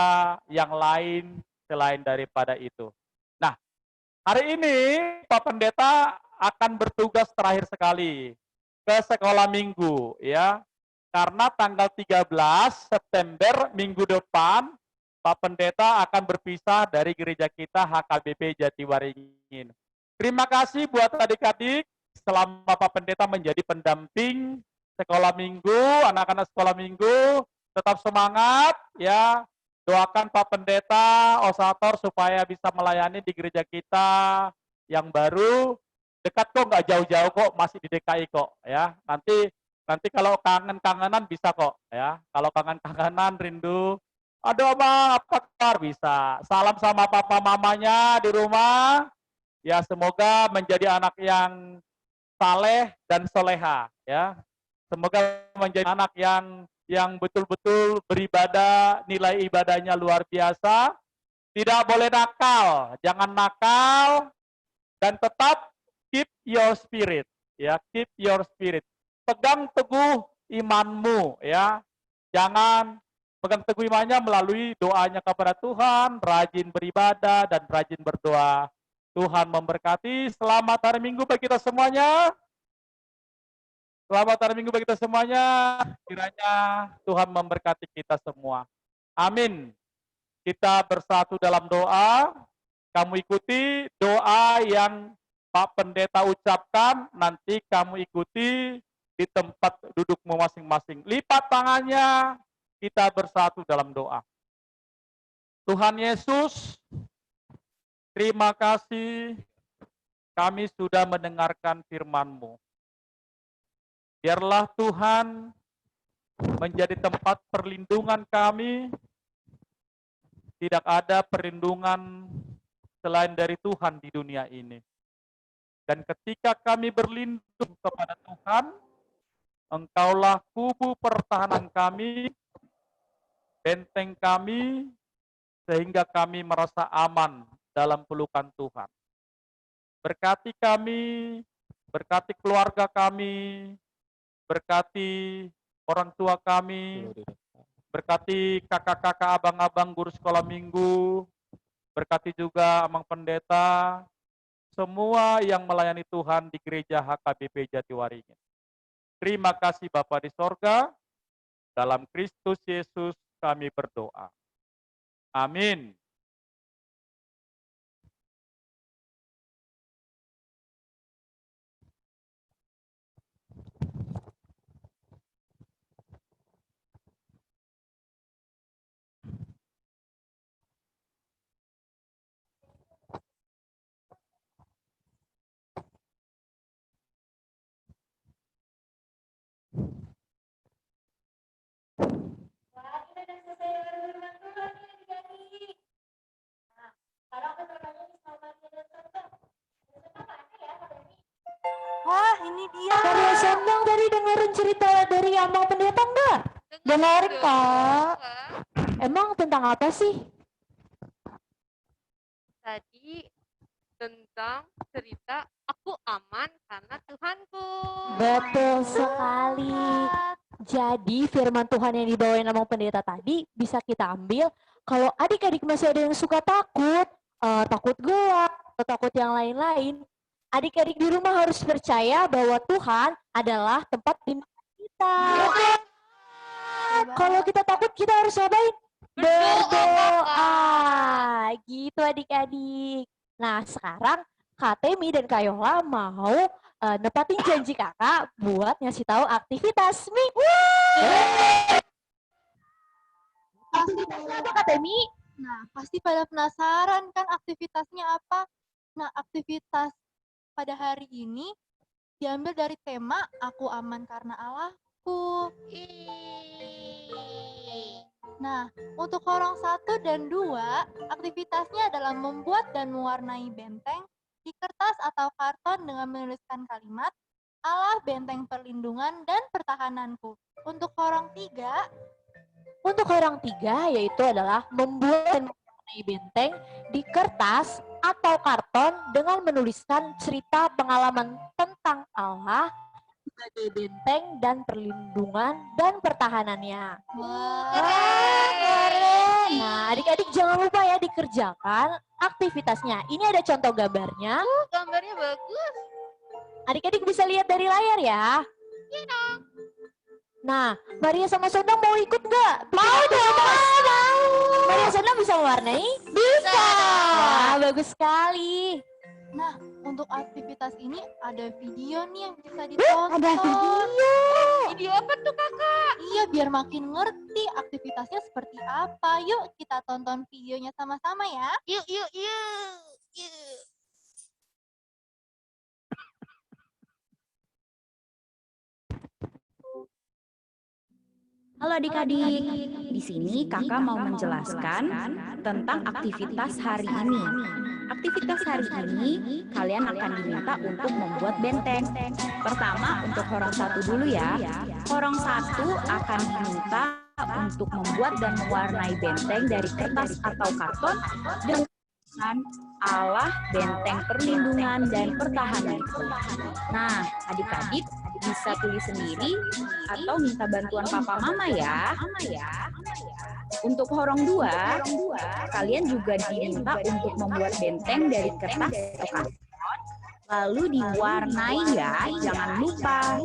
yang lain selain daripada itu. Nah, hari ini Pak Pendeta akan bertugas terakhir sekali ke sekolah minggu, ya. Karena tanggal 13 September minggu depan Pak Pendeta akan berpisah dari gereja kita HKBP Jatiwaringin. Terima kasih buat adik-adik selama Pak Pendeta menjadi pendamping sekolah minggu, anak-anak sekolah minggu, tetap semangat, ya. Doakan Pak Pendeta Osator supaya bisa melayani di gereja kita yang baru, Dekat kok, nggak jauh-jauh kok, masih di DKI kok ya. Nanti kalau kangen-kangenan bisa kok ya. Kalau kangen-kangenan rindu, aduh Oma, apa kabar, bisa. Salam sama papa mamanya di rumah. Ya semoga menjadi anak yang saleh dan soleha ya. Semoga menjadi anak yang betul-betul beribadah, nilai ibadahnya luar biasa. Tidak boleh nakal, jangan nakal, dan tetap keep your spirit, ya, keep your spirit. Pegang teguh imanmu, ya. Jangan pegang teguh imannya melalui doanya kepada Tuhan, rajin beribadah dan rajin berdoa. Tuhan memberkati. Selamat hari Minggu bagi kita semuanya. Selamat hari Minggu bagi kita semuanya. Kiranya Tuhan memberkati kita semua. Amin. Kita bersatu dalam doa. Kamu ikuti doa yang Pak Pendeta ucapkan, nanti kamu ikuti di tempat dudukmu masing-masing. Lipat tangannya, kita bersatu dalam doa. Tuhan Yesus, terima kasih kami sudah mendengarkan firman-Mu. Biarlah Tuhan menjadi tempat perlindungan kami. Tidak ada perlindungan selain dari Tuhan di dunia ini. Dan ketika kami berlindung kepada Tuhan, Engkaulah kubu pertahanan kami, benteng kami, sehingga kami merasa aman dalam pelukan Tuhan. Berkati kami, berkati keluarga kami, berkati orang tua kami, berkati kakak-kakak, abang-abang guru sekolah minggu, berkati juga Amang Pendeta, semua yang melayani Tuhan di gereja HKBP Jatiwaringin. Terima kasih Bapa di sorga, dalam Kristus Yesus kami berdoa. Amin. Wah, ini dia. Maria Sendang tadi dengerin cerita dari Amang Pendeta enggak? Dengerin Kak. Emang tentang apa sih? Tadi tentang cerita aku aman karena Tuhanku. Betul sekali. Jadi firman Tuhan yang dibawain Amang Pendeta tadi bisa kita ambil kalau adik-adik masih ada yang suka takut, takut gelap, atau takut yang lain-lain. Adik-adik di rumah harus percaya bahwa Tuhan adalah tempat lindung kita. Kalau kita takut, kita harus ngapain? Berdoa. Gitu adik-adik. Nah, sekarang Kak Temi dan Kak Yola mau nepatin janji kakak buat ngasih tahu aktivitas minggu. Aktivitasnya apa Kak Temi? Nah, pasti pada penasaran kan aktivitasnya apa? Nah, aktivitas pada hari ini diambil dari tema Aku Aman Karena Allahku. Nah, untuk orang 1 dan 2, aktivitasnya adalah membuat dan mewarnai benteng di kertas atau karton dengan menuliskan kalimat Allah benteng perlindungan dan pertahananku. Untuk orang 3 yaitu adalah membuat dan mewarnai benteng di kertas atau karton dengan menuliskan cerita pengalaman tentang Allah sebagai benteng dan perlindungan dan pertahanannya. Keren. Nah, adik-adik jangan lupa ya dikerjakan aktivitasnya. Ini ada contoh gambarnya. Gambarnya bagus. Adik-adik bisa lihat dari layar ya. Iya dong. Nah, Maria sama Sondang mau ikut nggak? Mau dong, mau. Maria Sondang bisa mewarnai? Bisa. Wah, bagus sekali. Nah, untuk aktivitas ini ada video nih yang bisa ditonton. Ada video. Video apa tuh kakak? Iya, biar makin ngerti aktivitasnya seperti apa. Yuk kita tonton videonya sama-sama ya. Yuk. Halo adik-adik, di sini kakak mau menjelaskan tentang aktivitas hari ini. Aktivitas hari ini, kalian akan diminta untuk membuat benteng. Pertama, untuk horong satu dulu ya. Horong satu akan diminta untuk membuat dan mewarnai benteng dari kertas atau karton dengan Allah benteng perlindungan dan pertahanan. Nah, adik-adik bisa tulis sendiri atau minta bantuan papa mama ya. Untuk horong dua, kalian juga diminta untuk membuat benteng dari kertas atau karton, lalu diwarnai ya, jangan lupa.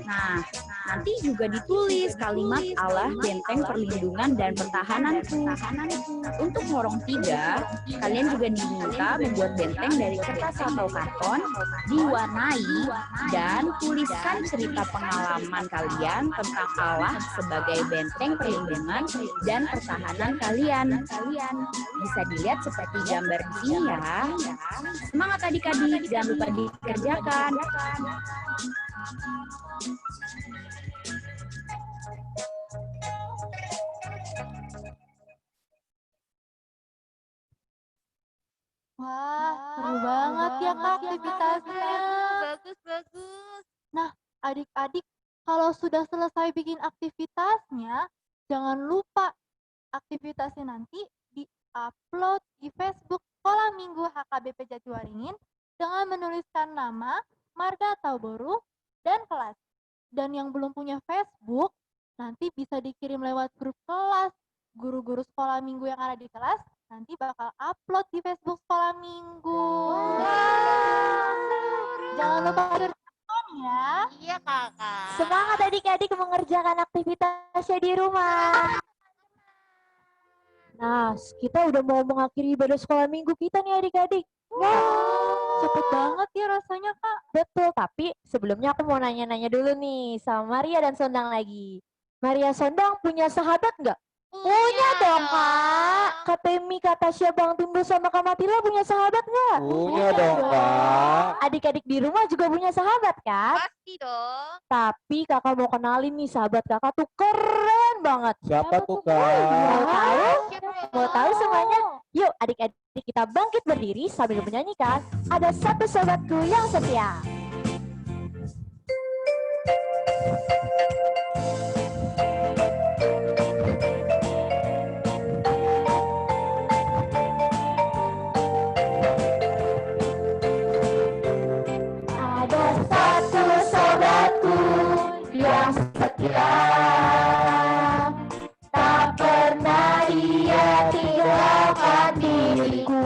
Nah, nanti juga ditulis kalimat Allah benteng perlindungan dan pertahananku. Untuk horong tiga, kalian juga diminta membuat benteng dari kertas atau karton, diwarnai, dan tuliskan cerita pengalaman kalian tentang Allah sebagai benteng perlindungan dan pertahanan kalian. Bisa dilihat seperti gambar di sini ya. Semangat adik-adik, jangan lupa dikerjakan. Wah, seru banget ya Kak aktivitasnya. Bagus. Adik-adik, kalau sudah selesai bikin aktivitasnya, jangan lupa aktivitasnya nanti di-upload di Facebook Sekolah Minggu HKBP Jatiwaringin dengan menuliskan nama, marga atau boru, dan kelas. Dan yang belum punya Facebook, nanti bisa dikirim lewat grup kelas. Guru-guru sekolah minggu yang ada di kelas nanti bakal upload di Facebook Sekolah Minggu. Jangan lupa kerjakan ya. Iya kakak. Semangat adik-adik mengerjakan aktivitasnya di rumah. Nah, kita udah mau mengakhiri ibadah sekolah minggu kita nih adik-adik. Cepet banget ya rasanya Kak. Betul, tapi sebelumnya aku mau nanya-nanya dulu nih sama Maria dan Sondang lagi. Maria Sondang punya sahabat nggak? Punya dong, Kak. Kak Temi, Kak Tasya, Bang Timbul, sama Kak Matila punya sahabat nggak? Punya dong, Kak. Adik-adik di rumah juga punya sahabat, kan? Pasti dong. Tapi kakak mau kenalin nih sahabat kakak tuh keren banget. Siapa tuh, Mau Kak? tahu? Mau tahu semuanya? Yuk adik-adik kita bangkit berdiri sambil menyanyikan Ada Satu Sahabatku Yang Setia. Ada satu sahabatku yang setia, tak pernah dia tinggalkan diriku.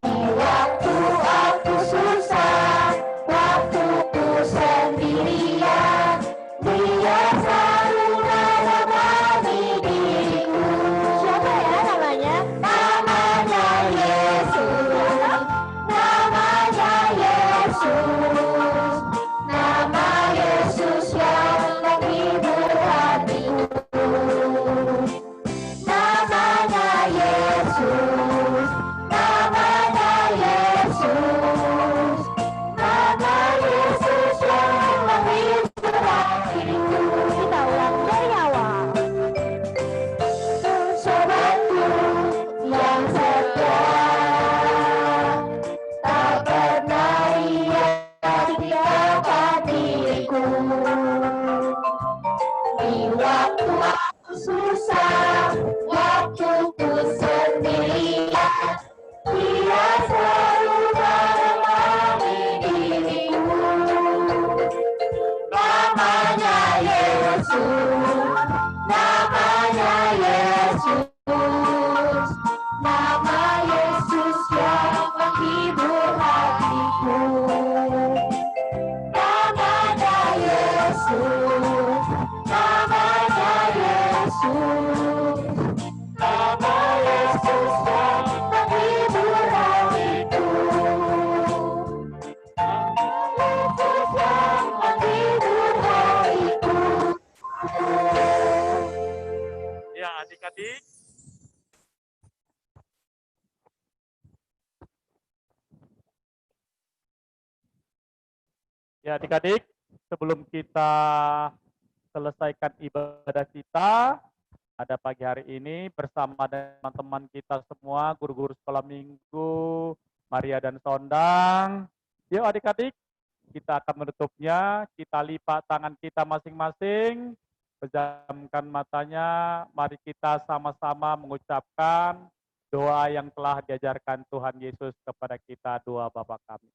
Di waktu aku susah, waktu ku sendirian, dia selalu menemani diriku. Siapa ya namanya? Namanya Yesus. Namanya Yesus. Nama Yesus yang menghibur hatiku. Namanya Yesus. Namanya Yesus. Nama Yesus yang menghibur hatiku. Kita ulang dari awal. Sobatku yang setia, tak pernah ia tinggalkan diriku. Di waktu aku susah, waktu ku sendirian, dia selalu menemani diriku. Namanya Yesus. Namanya Yesus. Nama Yesus yang menghibur hatiku. Namanya Yesus. Namanya Yesus. Nama Yesus yang menghibur hatiku. Nama Yesus yang menghibur hatiku. Ya, adik-adik. Ya, adik-adik, sebelum kita selesaikan ibadah kita pada pagi hari ini bersama dengan teman-teman kita semua, guru-guru sekolah minggu, Maria dan Sondang. Yuk adik-adik, kita akan menutupnya, kita lipat tangan kita masing-masing, pejamkan matanya, mari kita sama-sama mengucapkan doa yang telah diajarkan Tuhan Yesus kepada kita, doa Bapa kami.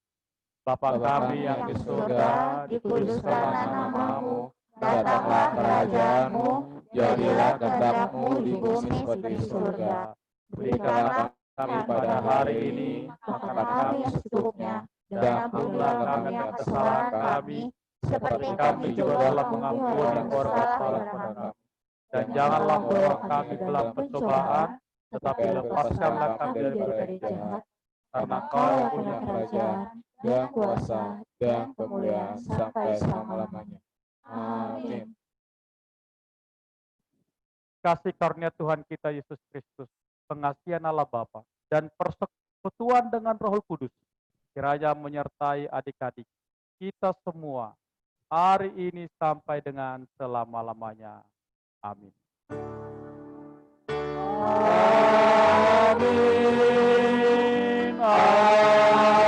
Bapa kami yang di surga, dikuduskanlah nama-Mu, datanglah kerajaan-Mu, jadilah kehendak-Mu di bumi seperti di surga. Berikanlah kami pada hari ini makanan kami secukupnya, dan ampunilah kami atas kesalahan kami, seperti kami juga telah mengampuni orang salah kepada kami. Dan janganlah membawa kami ke dalam pencobaan, tetapi lepaskanlah kami daripada yang jahat. Karena Kau yang punya kerajaan, dan kuasa, dan kemuliaan sampai selama-lamanya. Amin. Kasih karunia Tuhan kita Yesus Kristus, pengasihan Allah Bapa, dan persekutuan dengan Roh Kudus, kiranya menyertai adik-adik kita semua, hari ini sampai dengan selama-lamanya. Amin. Amin. Amin.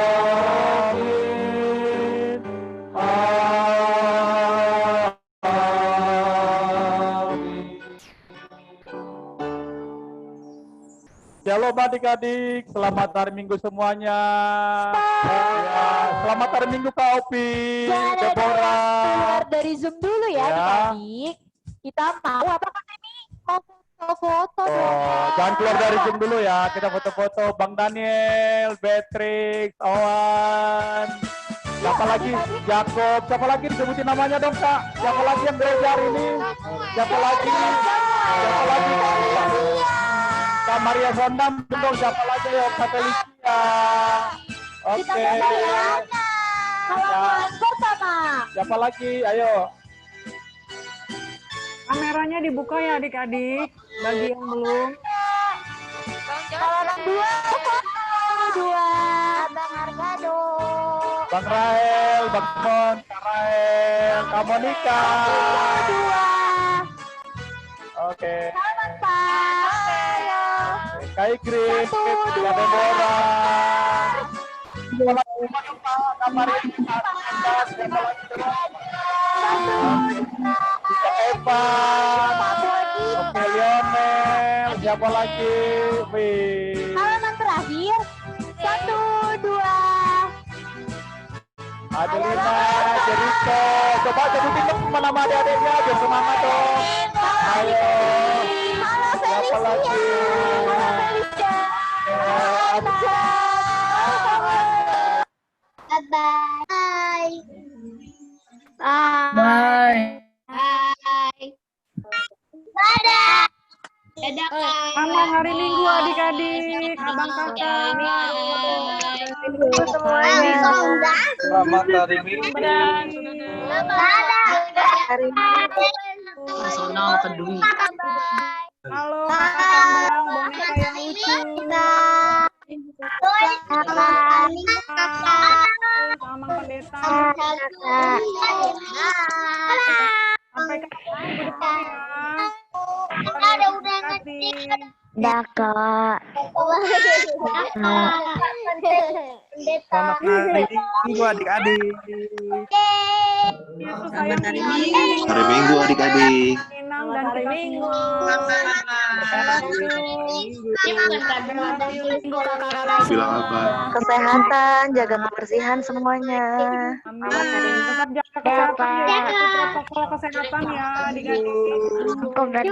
Amin. Shalom adik-adik, selamat hari Minggu semuanya. Ya, selamat hari Minggu Kak Opi, Deborah. Keluar dari Zoom dulu ya, Ya. adik-adik. Kita mau apa Kak Emi? Mau foto-foto dong. Oh, jangan keluar dari Zoom dulu ya, kita foto-foto. Bang Daniel, Beatrix, Owan. Siapa lagi? Jakob. Siapa lagi disebutin namanya dong Kak? Siapa lagi yang belajar ini? Siapa lagi? Siapa lagi? Kak Maria Sondam, dong. Siapa lagi ya? Kak Felicia. Oke. Halaman pertama. Siapa lagi? Ayo. Kameranya dibuka ya adik-adik, bagi yang belum. Halaman dua. Abang Argado. Bang Rael, Bang Mon, Kak Rael, Kak Monika. Dua. Oke. Halaman empat. Ayo. Kak Igris, Satu, Kak dua. Deborah. Kak Maria, siapa lagi? Kak Eva. Oke, Lionel. Siapa lagi? Wih. Halaman terakhir. Satu, dua. Adelina, Jericho. Coba sebutin dong nama adik-adiknya, biar semangat dong. Ayo. Halo Siapa lagi? Felicia. Halo Felicia. Bye-bye. Bye. Dadah. Dadah, Kak. Selamat hari Minggu adik-adik, abang kakak. Selamat hari Minggu. Hari Sonal kedui. Halo kakak Sambang, boneka yang lucu. Sama pendeta. Sampai ketemu minggu depan ya. Udah ngetik. Dah, Kak. Selamat hari Minggu adik-adik. Yesus sayang hari kita. Minggu. Hari Minggu adik-adik. Minang dan hari Minggu. Bilang apa? Kesehatan, jaga kebersihan semuanya. Amin. Tetap jaga kesehatan ya. Protokol kesehatan ya adik-adik. Cukup dan